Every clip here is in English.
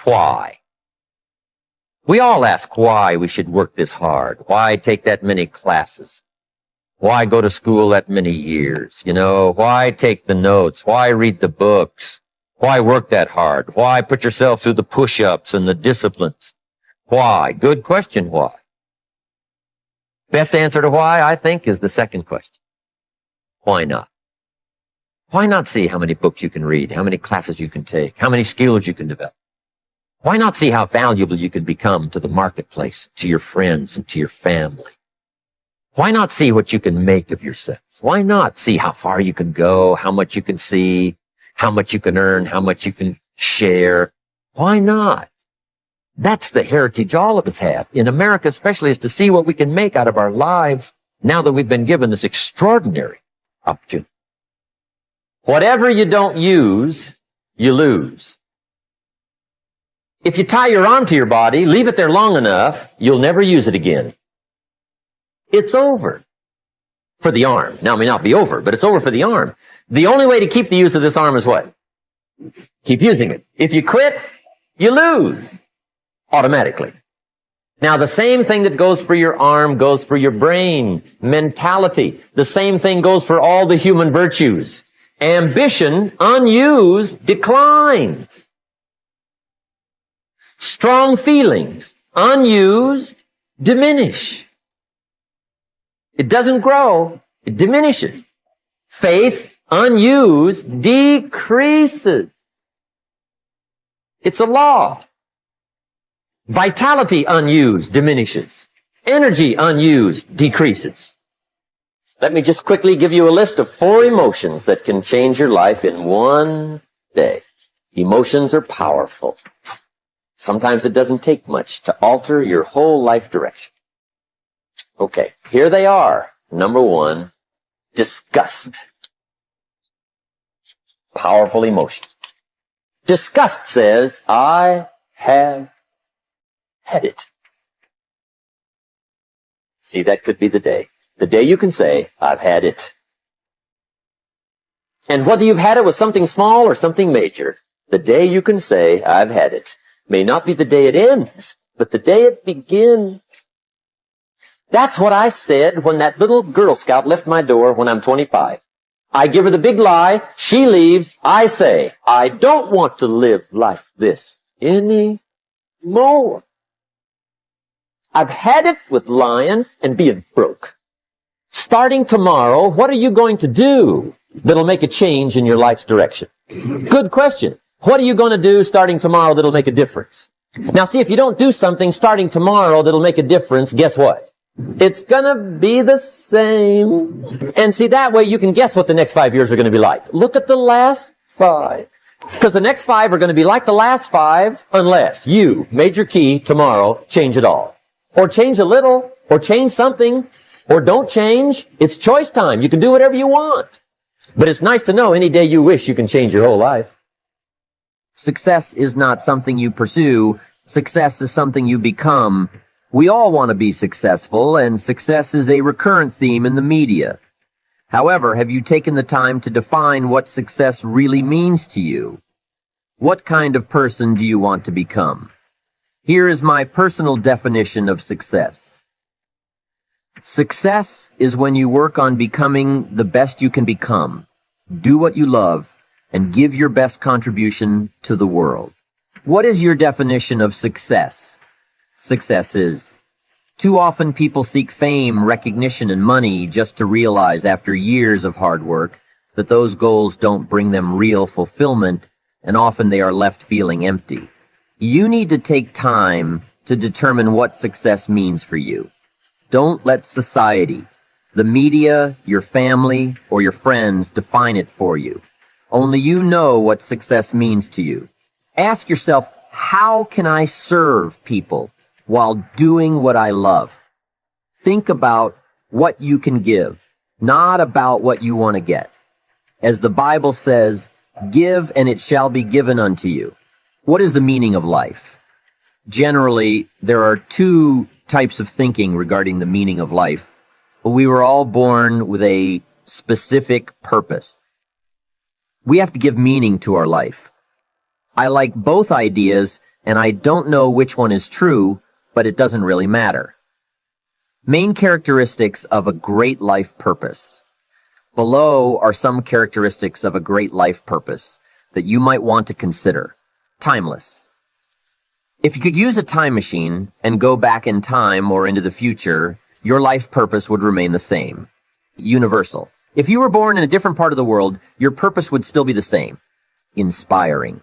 why. We all ask why we should work this hard. Why take that many classes? Why go to school that many years? Why take the notes? Why read the books? Why work that hard? Why put yourself through the push-ups and the disciplines? Why? Good question, why? Best answer to why, I think, is the second question. Why not? Why not see how many books you can read, how many classes you can take, how many skills you can develop? Why not see how valuable you can become to the marketplace, to your friends, and to your family? Why not see what you can make of yourself? Why not see how far you can go, how much you can see, how much you can earn, how much you can share? Why not? That's the heritage all of us have, in America especially, is to see what we can make out of our lives now that we've been given this extraordinary opportunity. Whatever you don't use, you lose. If you tie your arm to your body, leave it there long enough, you'll never use it again. It's over for the arm. Now, it may not be over, but it's over for the arm. The only way to keep the use of this arm is what? Keep using it. If you quit, you lose automatically. Now, the same thing that goes for your arm goes for your brain, mentality. The same thing goes for all the human virtues. Ambition, unused, declines. Strong feelings, unused, diminish. It doesn't grow, it diminishes. Faith, unused, decreases. It's a law. Vitality, unused, diminishes. Energy, unused, decreases. Let me just quickly give you a list of 4 emotions that can change your life in one day. Emotions are powerful. Sometimes it doesn't take much to alter your whole life direction. Okay, here they are. Number 1, disgust. Powerful emotion. Disgust says, I have had it. See, that could be the day. The day you can say, I've had it. And whether you've had it with something small or something major, the day you can say, I've had it, may not be the day it ends, but the day it begins. That's what I said when that little Girl Scout left my door when I'm 25. I give her the big lie, she leaves, I say, I don't want to live like this anymore. I've had it with lying and being broke. Starting tomorrow, what are you going to do that'll make a change in your life's direction? Good question. What are you going to do starting tomorrow that'll make a difference? Now see, if you don't do something starting tomorrow that'll make a difference, guess what? It's gonna be the same. And see, that way you can guess what the next 5 years are gonna be like. Look at the last 5. Because the next 5 are gonna be like the last 5 unless you, major key, tomorrow, change it all. Or change a little, or change something, or don't change. It's choice time. You can do whatever you want. But it's nice to know any day you wish you can change your whole life. Success is not something you pursue. Success is something you become. We all want to be successful, and success is a recurrent theme in the media. However, have you taken the time to define what success really means to you? What kind of person do you want to become? Here is my personal definition of success. Success is when you work on becoming the best you can become, do what you love, and give your best contribution to the world. What is your definition of success? Success is, too often people seek fame, recognition, and money just to realize after years of hard work that those goals don't bring them real fulfillment, and often they are left feeling empty. You need to take time to determine what success means for you. Don't let society, the media, your family, or your friends define it for you. Only you know what success means to you. Ask yourself, how can I serve people while doing what I love? Think about what you can give, not about what you want to get. As the Bible says, give and it shall be given unto you. What is the meaning of life? Generally, there are 2 types of thinking regarding the meaning of life. We were all born with a specific purpose. We have to give meaning to our life. I like both ideas and I don't know which one is true, but it doesn't really matter. Main characteristics of a great life purpose. Below are some characteristics of a great life purpose that you might want to consider. Timeless. If you could use a time machine and go back in time or into the future, your life purpose would remain the same. Universal. If you were born in a different part of the world, your purpose would still be the same. Inspiring.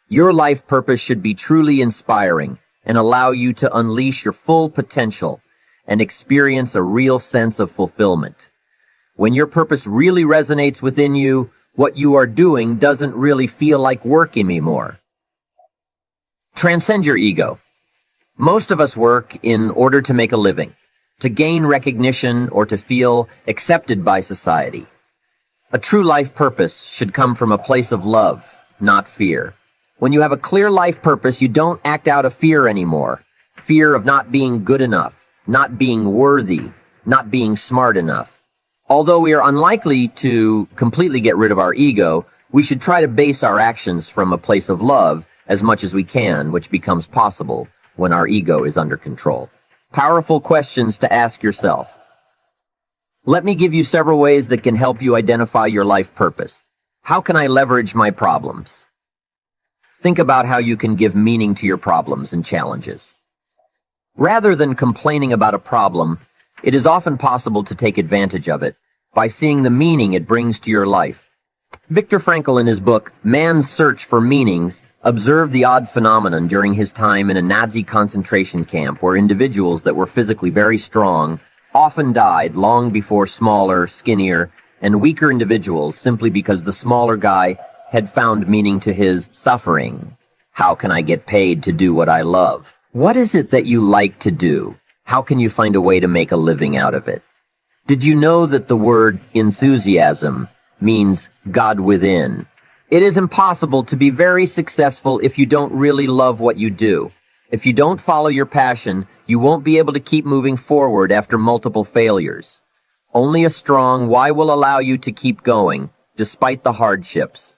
Your life purpose should be truly inspiring and allow you to unleash your full potential and experience a real sense of fulfillment. When your purpose really resonates within you, what you are doing doesn't really feel like work anymore. Transcend your ego. Most of us work in order to make a living, to gain recognition, or to feel accepted by society. A true life purpose should come from a place of love, not fear. When you have a clear life purpose, you don't act out of fear anymore. Fear of not being good enough, not being worthy, not being smart enough. Although we are unlikely to completely get rid of our ego, we should try to base our actions from a place of love as much as we can, which becomes possible when our ego is under control. Powerful questions to ask yourself. Let me give you several ways that can help you identify your life purpose. How can I leverage my problems? Think about how you can give meaning to your problems and challenges. Rather than complaining about a problem, it is often possible to take advantage of it by seeing the meaning it brings to your life. Viktor Frankl, in his book, Man's Search for Meanings, observed the odd phenomenon during his time in a Nazi concentration camp where individuals that were physically very strong often died long before smaller, skinnier, and weaker individuals simply because the smaller guy had found meaning to his suffering. How can I get paid to do what I love? What is it that you like to do? How can you find a way to make a living out of it? Did you know that the word enthusiasm means God within? It is impossible to be very successful if you don't really love what you do. If you don't follow your passion, you won't be able to keep moving forward after multiple failures. Only a strong why will allow you to keep going, despite the hardships.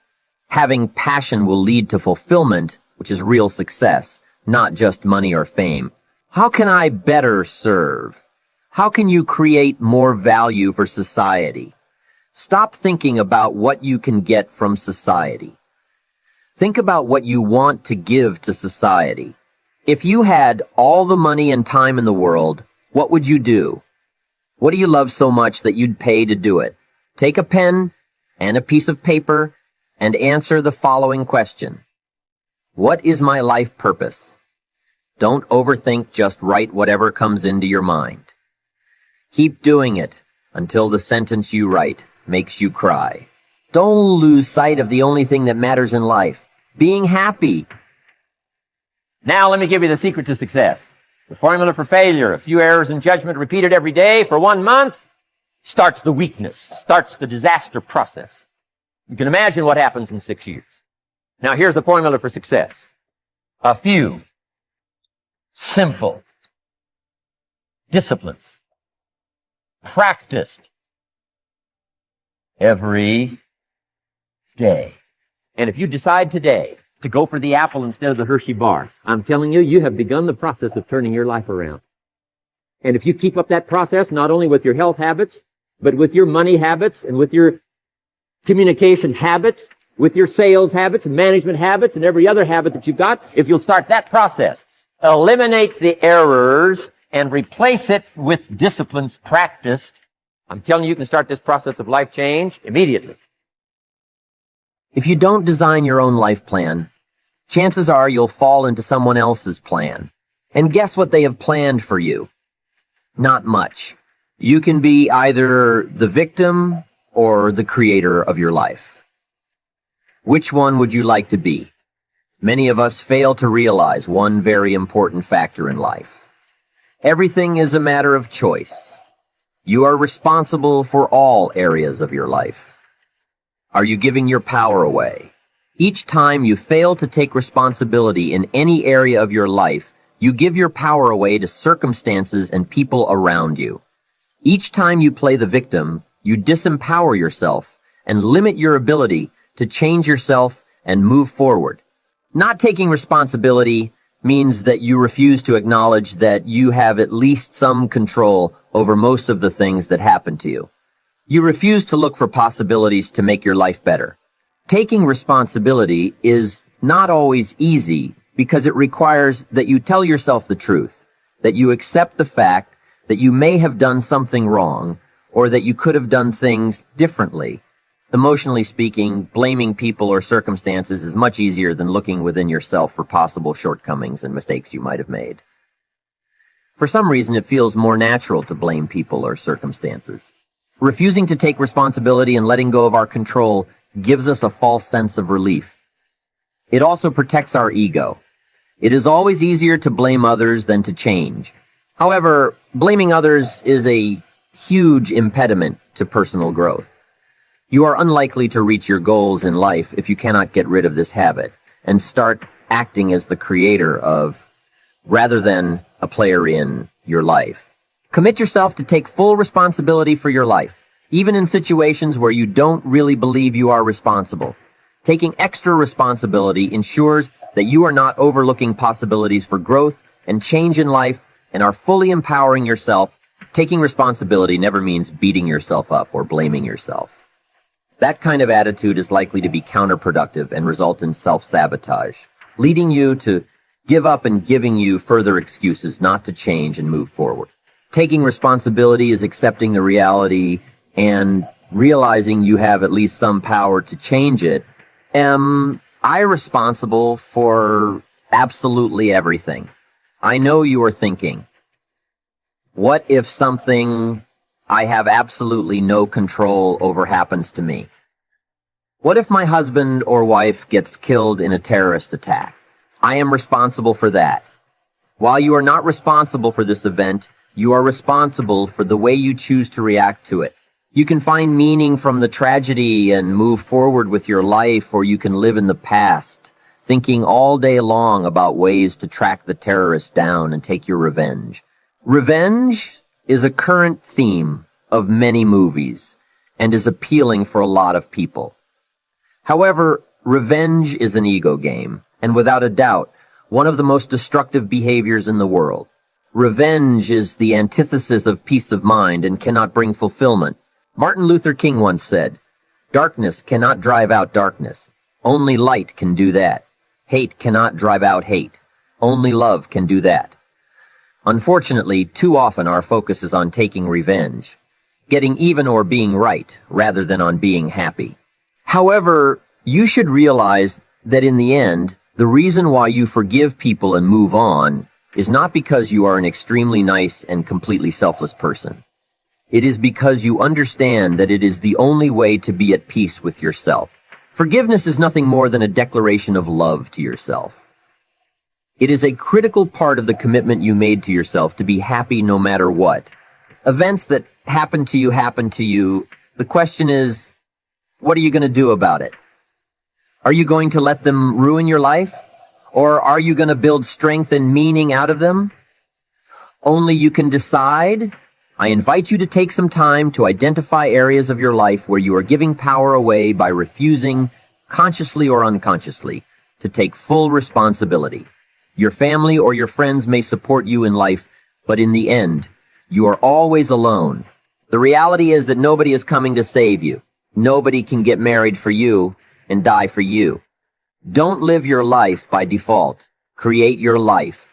Having passion will lead to fulfillment, which is real success, not just money or fame. How can I better serve? How can you create more value for society? Stop thinking about what you can get from society. Think about what you want to give to society. If you had all the money and time in the world, what would you do? What do you love so much that you'd pay to do it? Take a pen and a piece of paper and answer the following question. What is my life purpose? Don't overthink, just write whatever comes into your mind. Keep doing it until the sentence you write makes you cry. Don't lose sight of the only thing that matters in life, being happy. Now let me give you the secret to success. The formula for failure: a few errors in judgment repeated every day for 1 month starts the weakness, starts the disaster process. You can imagine what happens in 6 years. Now here's the formula for success. A few simple disciplines practiced every day. And if you decide today to go for the apple instead of the Hershey bar, I'm telling you, you have begun the process of turning your life around. And if you keep up that process, not only with your health habits, but with your money habits and with your communication habits, with your sales habits and management habits and every other habit that you've got, if you'll start that process, eliminate the errors and replace it with disciplines practiced, I'm telling you, you can start this process of life change immediately. If you don't design your own life plan, chances are you'll fall into someone else's plan. And guess what they have planned for you? Not much. You can be either the victim or the creator of your life. Which one would you like to be? Many of us fail to realize one very important factor in life. Everything is a matter of choice. You are responsible for all areas of your life. Are you giving your power away? Each time you fail to take responsibility in any area of your life, you give your power away to circumstances and people around you. Each time you play the victim, you disempower yourself and limit your ability to change yourself and move forward. Not taking responsibility means that you refuse to acknowledge that you have at least some control over most of the things that happen to you. You refuse to look for possibilities to make your life better. Taking responsibility is not always easy because it requires that you tell yourself the truth, that you accept the fact that you may have done something wrong or that you could have done things differently. Emotionally speaking, blaming people or circumstances is much easier than looking within yourself for possible shortcomings and mistakes you might have made. For some reason, it feels more natural to blame people or circumstances. Refusing to take responsibility and letting go of our control gives us a false sense of relief. It also protects our ego. It is always easier to blame others than to change. However, blaming others is a huge impediment to personal growth. You are unlikely to reach your goals in life if you cannot get rid of this habit and start acting as the creator of, rather than a player in, your life. Commit yourself to take full responsibility for your life, even in situations where you don't really believe you are responsible. Taking extra responsibility ensures that you are not overlooking possibilities for growth and change in life and are fully empowering yourself. Taking responsibility never means beating yourself up or blaming yourself. That kind of attitude is likely to be counterproductive and result in self-sabotage, leading you to give up and giving you further excuses not to change and move forward. Taking responsibility is accepting the reality and realizing you have at least some power to change it. Am I responsible for absolutely everything? I know you are thinking, what if something I have absolutely no control over happens to me? What if my husband or wife gets killed in a terrorist attack? I am responsible for that. While you are not responsible for this event, you are responsible for the way you choose to react to it. You can find meaning from the tragedy and move forward with your life, or you can live in the past, thinking all day long about ways to track the terrorists down and take your revenge. Revenge is a current theme of many movies and is appealing for a lot of people. However, revenge is an ego game, and without a doubt, one of the most destructive behaviors in the world. Revenge is the antithesis of peace of mind and cannot bring fulfillment. Martin Luther King once said, "Darkness cannot drive out darkness. Only light can do that. Hate cannot drive out hate. Only love can do that." Unfortunately, too often our focus is on taking revenge, getting even or being right, rather than on being happy. However, you should realize that in the end, the reason why you forgive people and move on is not because you are an extremely nice and completely selfless person. It is because you understand that it is the only way to be at peace with yourself. Forgiveness is nothing more than a declaration of love to yourself. It is a critical part of the commitment you made to yourself to be happy no matter what. Events that happen to you. The question is, what are you going to do about it? Are you going to let them ruin your life? Or are you going to build strength and meaning out of them? Only you can decide. I invite you to take some time to identify areas of your life where you are giving power away by refusing, consciously or unconsciously, to take full responsibility. Your family or your friends may support you in life, but in the end, you are always alone. The reality is that nobody is coming to save you. Nobody can get married for you and die for you. Don't live your life by default. Create your life.